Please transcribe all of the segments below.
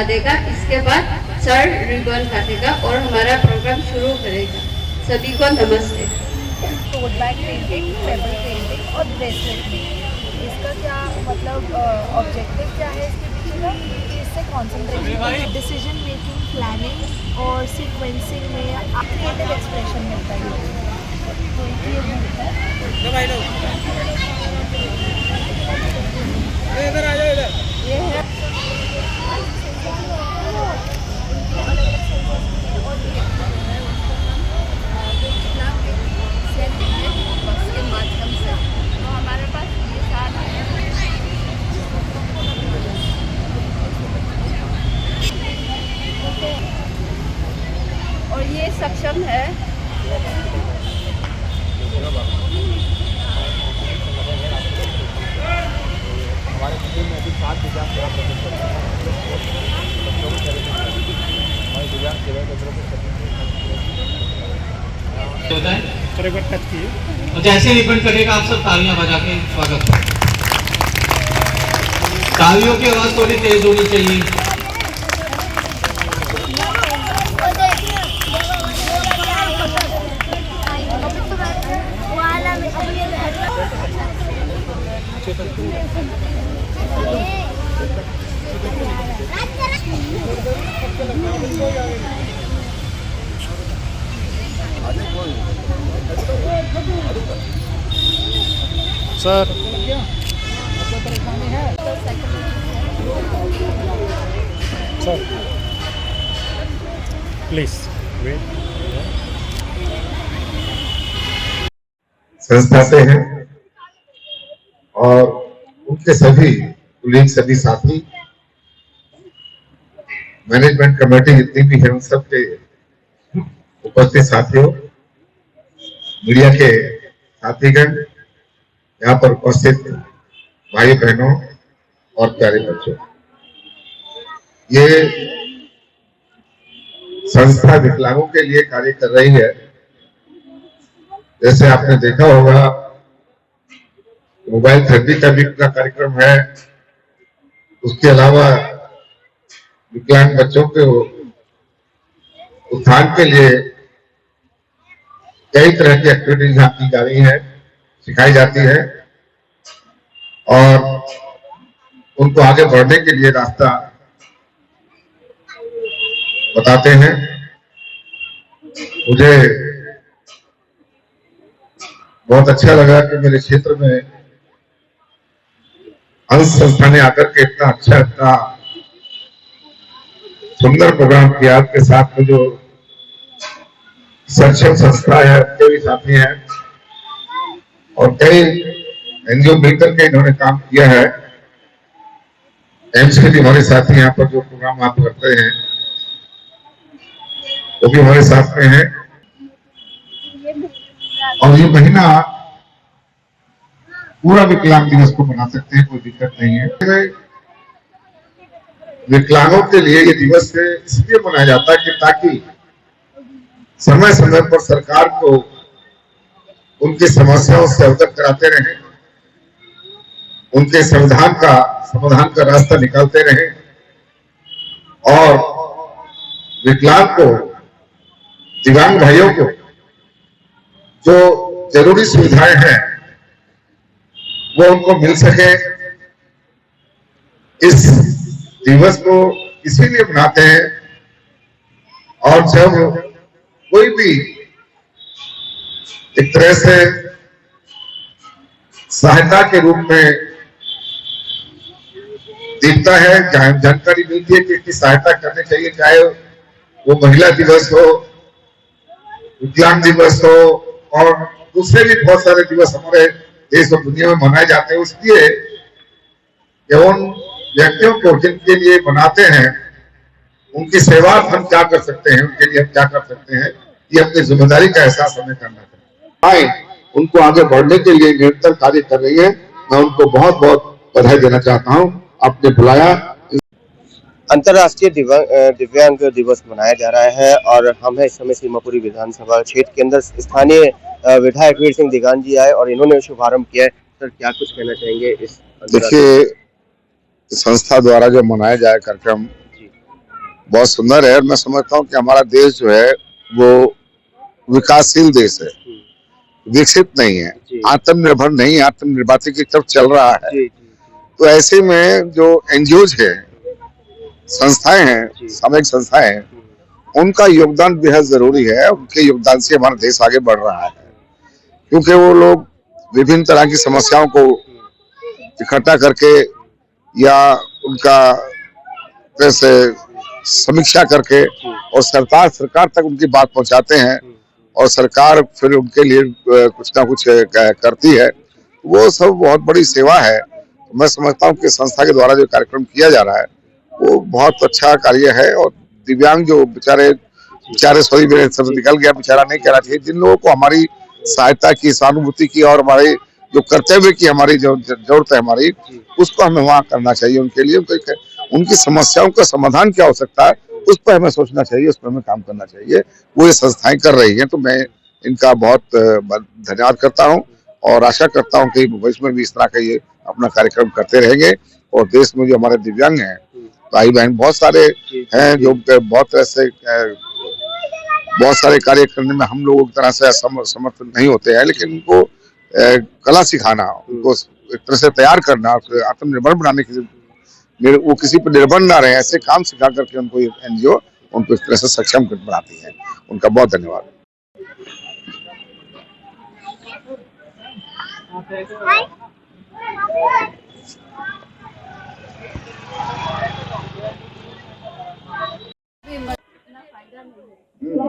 देगा। इसके बाद सर रिबन काटेगा और हमारा प्रोग्राम शुरू करेगा। सभी को नमस्ते। Tote bag painting, paper painting और ब्रेसलेट मेकिंग, इसका क्या मतलब ऑब्जेक्टिव क्या है इसके पीछे का कि इससे कॉन्सेंट्रेशन, डिसीजन मेकिंग, प्लानिंग और सीक्वेंसिंग में क्रिएटिव एक्सप्रेशन मिलता है। तो ये मिलता है। ये है और ये सक्षम है। हमारे स्कूल में अभी 7 दिव्यांग सेवा हमारे दिव्यांग सेवा होता है और जैसे रिबन कटेगा आप सब तालियां बजा के स्वागत करें। तालियों की आवाज थोड़ी तेज होनी चाहिए। Sir sir please wait. संस्था से हैं और उनके सभी कुलीग, सभी साथी, मैनेजमेंट कमेटी जितनी भी है उन सबके उपस्थित साथियों, मीडिया के साथीगण, यहाँ पर उपस्थित भाई बहनों और प्यारे बच्चों, ये संस्था विकलांगों के लिए कार्य कर रही है। जैसे आपने देखा होगा मोबाइल थेरेपी का भी कार्यक्रम है। उसके अलावा विकलांग बच्चों के उत्थान के लिए कई तरह की एक्टिविटीज यहाँ की जा रही है, सिखाई जाती है और उनको आगे बढ़ने के लिए रास्ता बताते हैं। मुझे बहुत अच्छा लगा कि मेरे क्षेत्र में अंश संस्था ने आकर के इतना अच्छा, इतना सुंदर प्रोग्राम किया। आपके साथ में जो सक्षम संस्था है उनके भी साथी हैं और कई एनजीओ मिलकर के इन्होंने काम किया है। एम्स के भी हमारे साथी यहाँ पर जो प्रोग्राम आप करते हैं वो भी हमारे साथ में है। और ये महीना पूरा विकलांग दिवस को मना सकते हैं, कोई दिक्कत नहीं है। विकलांगों के लिए ये दिवस इसलिए मनाया जाता है कि ताकि समय समय पर सरकार को उनकी समस्याओं से अवगत कराते रहे, उनके समाधान का रास्ता निकालते रहे और विकलांग को, दिव्यांग भाइयों को जो जरूरी सुविधाएं हैं वो उनको मिल सके। इस दिवस को इसीलिए मनाते हैं और जब कोई भी एक तरह से सहायता के रूप में दिखता है, जानकारी मिलती है कि इसकी सहायता करनी चाहिए, चाहे वो महिला दिवस हो, विकलांग दिवस हो और दूसरे भी बहुत सारे दिवस हमारे देश और दुनिया में मनाए जाते हैं। इसलिए उन व्यक्तियों को जिनके लिए बनाते हैं उनकी सेवा हम क्या कर सकते हैं, उनके लिए हम क्या कर सकते हैं, ये अपनी जिम्मेदारी का एहसास हमें करना चाहिए। उनको आगे बढ़ने के लिए निरंतर कार्य कर रही है। मैं उनको बहुत बहुत बधाई देना चाहता हूँ। आपने बुलाया। अंतर्राष्ट्रीय दिव्यांग दिवस मनाया जा रहा है और हम है इस समय सीमापुरी विधानसभा क्षेत्र के अंदर। स्थानीय विधायक वीर सिंह दिगान जी आए और इन्होंने शुभारंभ किया है। सर क्या कुछ कहना चाहेंगे इस? देखिए, संस्था द्वारा जो मनाया जाए कार्यक्रम बहुत सुंदर है। और मैं समझता हूँ कि हमारा देश जो है वो विकासशील देश है, विकसित नहीं है, आत्मनिर्भर नहीं, आत्मनिर्भरता की तरफ चल रहा है। तो ऐसे में जो एनजीओज है, संस्थाएं हैं, सामाजिक संस्थाएं हैं, उनका योगदान बेहद जरूरी है। उनके योगदान से हमारा देश आगे बढ़ रहा है, क्योंकि वो लोग विभिन्न तरह की समस्याओं को इकट्ठा करके या उनका जैसे समीक्षा करके और सरकार तक उनकी बात पहुंचाते हैं, और सरकार फिर उनके लिए कुछ ना कुछ करती है। वो सब बहुत बड़ी सेवा है। तो मैं समझता हूँ कि संस्था के द्वारा जो कार्यक्रम किया जा रहा है वो बहुत अच्छा कार्य है। और दिव्यांग जो बेचारे सॉरी मेरे शब्द निकल गया, बेचारा नहीं कहना चाहिए, जिन लोगों को हमारी सहायता की, सहानुभूति की और हमारे जो कर्तव्य की हमारी जो जरूरत है हमारी, उसको हमें वहाँ करना चाहिए। उनके लिए उनकी समस्याओं का समाधान क्या हो सकता है उस पर हमें सोचना चाहिए, उस पर हमें काम करना चाहिए। वो ये संस्थाएं कर रही हैं, तो मैं इनका बहुत धन्यवाद करता हूँ और आशा करता हूँ कि भविष्य में भी इस तरह का ये अपना कार्यक्रम करते रहेंगे। और देश में जो हमारे दिव्यांग हैं, भाई बहन बहुत सारे हैं जो बहुत तरह से बहुत सारे कार्य करने में हम लोगों की तरह से समर्थ नहीं होते हैं, लेकिन उनको कला सिखाना, उनको एक तरह से तैयार करना, आत्मनिर्भर बनाने की, वो किसी पर निर्भर ना रहे, ऐसे काम सिखा करके उनको एनजीओ उनको इस तरह से सक्षम बनाती है। उनका बहुत धन्यवाद।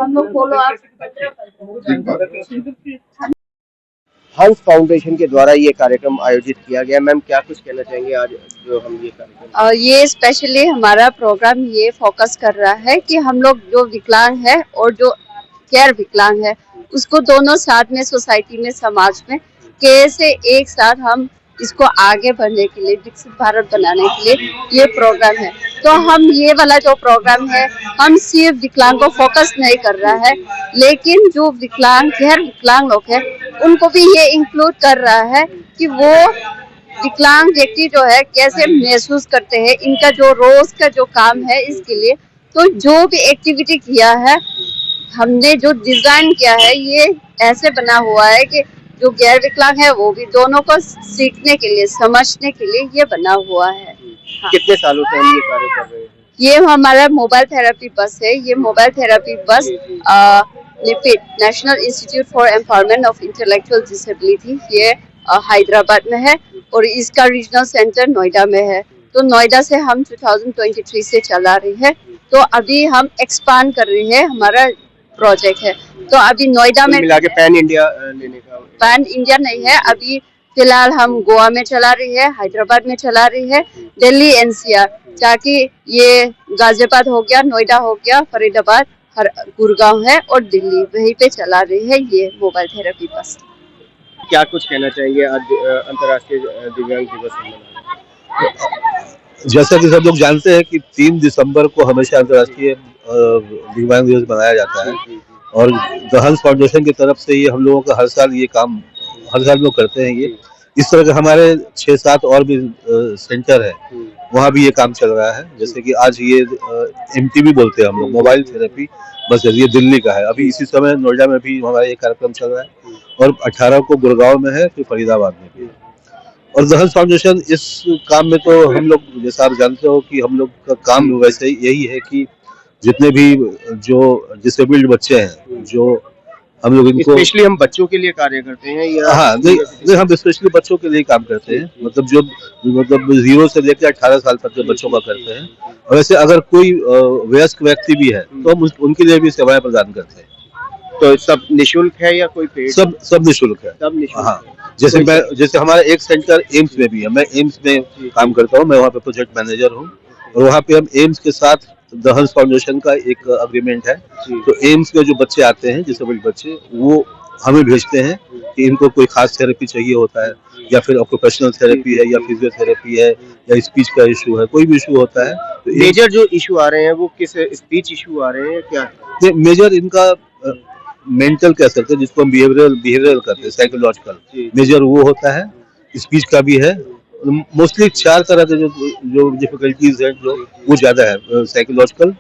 हम लोग फॉलो हंस फाउंडेशन के द्वारा ये कार्यक्रम आयोजित किया गया। मैम क्या कुछ कहना चाहेंगे आज जो हम ये कार्यक्रम? ये स्पेशली हमारा प्रोग्राम ये फोकस कर रहा है कि हम लोग जो विकलांग है और जो गैर विकलांग है उसको दोनों साथ में सोसाइटी में, समाज में कैसे एक साथ हम इसको आगे बढ़ने के लिए, विकसित भारत बनाने के लिए ये प्रोग्राम है। तो हम ये वाला जो प्रोग्राम है हम सिर्फ विकलांग को फोकस नहीं कर रहा है, लेकिन जो विकलांग गैर विकलांग लोग हैं उनको भी ये इंक्लूड कर रहा है कि वो विकलांग व्यक्ति जो है कैसे महसूस करते हैं, इनका जो रोज का जो काम है इसके लिए। तो जो भी एक्टिविटी किया है हमने, जो डिजाइन किया है, ये ऐसे बना हुआ है कि जो गैर विकलांग है वो भी दोनों को सीखने के लिए, समझने के लिए ये बना हुआ है। हाँ। कितने सालों से हम ये कार्य कर रहे हैं? ये हमारा मोबाइल थेरेपी बस है। ये मोबाइल थेरेपी बस निफिट, National Institute for Empowerment of Intellectual Disability, ये हैदराबाद में है और इसका रीजनल सेंटर नोएडा में है। तो नोएडा से हम 2023 से चला रही है। तो अभी हम एक्सपांड कर रही है, हमारा प्रोजेक्ट है। तो अभी नोएडा में मिला के पैन इंडिया लेने का? पैन इंडिया नहीं है, अभी फिलहाल हम गोवा में चला रही है, हैदराबाद में चला रही है, दिल्ली एनसीआर, ताकि ये गाजियाबाद हो गया, नोएडा हो गया, फरीदाबाद, गुड़गांव है और दिल्ली, वहीं पे चला रही है ये मोबाइल थेरेपी बस। क्या कुछ कहना चाहेंगे आज अंतर्राष्ट्रीय दिव्यांग दिवस मनाने? जैसा कि सब लोग जानते हैं कि 3 दिसंबर को हमेशा अंतर्राष्ट्रीय दिव्यांग दिवस मनाया जाता है, और द हंस फाउंडेशन की तरफ से ये हम लोगों का हर साल ये काम हर साल लोग करते हैं। ये इस तरह के हमारे 6-7 और भी सेंटर है, वहाँ भी ये काम चल रहा है। जैसे कि आज ये MTB बोलते हैं हम लोग, मोबाइल थेरेपी बस, ये दिल्ली का है। अभी इसी समय नोएडा में भी हमारा ये कार्यक्रम चल रहा है, और 18 को गुड़गांव में है, फिर फरीदाबाद में भी है। और द हंस फाउंडेशन इस काम में, तो हम लोग जैसा आप जानते हो कि हम लोग का काम वैसे यही है कि जितने भी जो डिसेबल्ड बच्चे हैं, जो हम लोग इनको, स्पेशली हम बच्चों के लिए कार्य करते हैं या? हाँ, नहीं, हम स्पेशली बच्चों के लिए काम करते हैं। मतलब जो 0 से लेकर 18 साल तक के बच्चों का करते हैं। और वैसे अगर कोई वयस्क व्यक्ति भी है तो हम उनके लिए भी सेवाएं प्रदान करते हैं। तो सब निःशुल्क है या कोई पेड? सब निःशुल्क है। सब निःशुल्क। हाँ, जैसे हमारा एक सेंटर एम्स में भी है, मैं एम्स में काम करता हूँ, मैं वहाँ पे प्रोजेक्ट मैनेजर हूँ, और वहाँ पे हम एम्स के साथ द हंस फाउंडेशन का एक अग्रीमेंट है। तो एम्स के जो बच्चे आते हैं, डिसेबल्ड बच्चे, वो हमें भेजते हैं कि इनको कोई खास थेरेपी चाहिए होता है, या फिर ऑक्यूपेशनल थेरेपी है, या फिजियोथेरेपी है, या स्पीच का इशू है, कोई भी इशू होता है। तो मेजर जो इशू आ रहे हैं वो किस स्पीच इशू आ रहे हैं क्या? मेजर इनका मेंटल कह सकते हैं, जिसको हम बिहेवियरल करते हैं, साइकोलॉजिकल मेजर वो होता है। स्पीच का भी है। मोस्टली 4 तरह के जो डिफिकल्टीज है, जो वो ज्यादा है, साइकोलॉजिकल,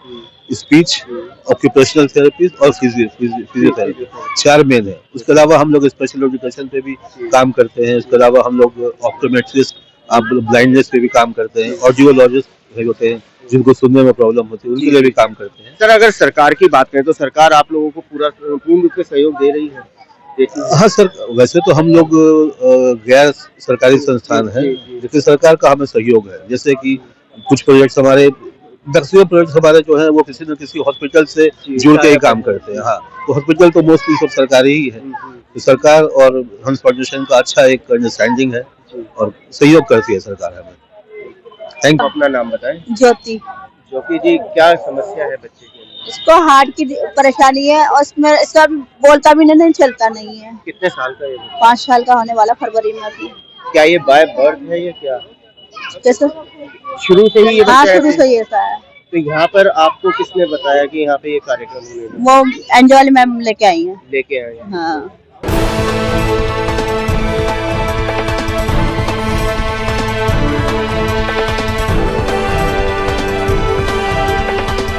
स्पीच, ऑक्यूपेशनल थेरेपी और फिजियोथेरेपी, 4 मेन है। उसके अलावा हम लोग स्पेशल एजुकेशन पे भी काम करते हैं। उसके अलावा हम लोग ऑप्टोमेट्रिस्ट, ब्लाइंडनेस पे भी काम करते हैं। ऑडियोलॉजिस्ट होते हैं जिनको सुनने में प्रॉब्लम होती है, उनके लिए भी काम करते हैं। सर, अगर सरकार की बात करें तो सरकार आप लोगों को पूर्ण रूप से सहयोग दे रही है? हाँ सर, वैसे तो हम लोग गैर सरकारी संस्थान हैं, लेकिन सरकार का हमें सहयोग है। जैसे कि कुछ प्रोजेक्ट्स हमारे, मैक्सिमम प्रोजेक्ट्स हमारे जो है वो किसी न किसी हॉस्पिटल से जुड़ के ही काम करते हैं। हाँ, तो हॉस्पिटल तो मोस्टली सब सरकारी ही है। तो सरकार और हंस फाउंडेशन का अच्छा एक अंडरस्टैंडिंग है और सहयोग करती है सरकार हमें। Thank you. अपना नाम बताएं। ज्योति, ज्योति जी, क्या समस्या है बच्चे के अंदर? इसको हार्ट की परेशानी है और इसमें इसका बोलता भी नहीं, चलता नहीं है। कितने साल का है ये? 5 साल का होने वाला फरवरी में अभी। क्या ये बाय बर्थ है या क्या? कैसे? शुरू से ही ये हाँ, बच्चा शुरू ऐसे- से ही ऐसा है। तो यहाँ पर आपको किसने बताया कि यहाँ पे ये कार्यक्रम होने वो एंजॉय मैम लेके आई है। लेके आए हैं? हाँ।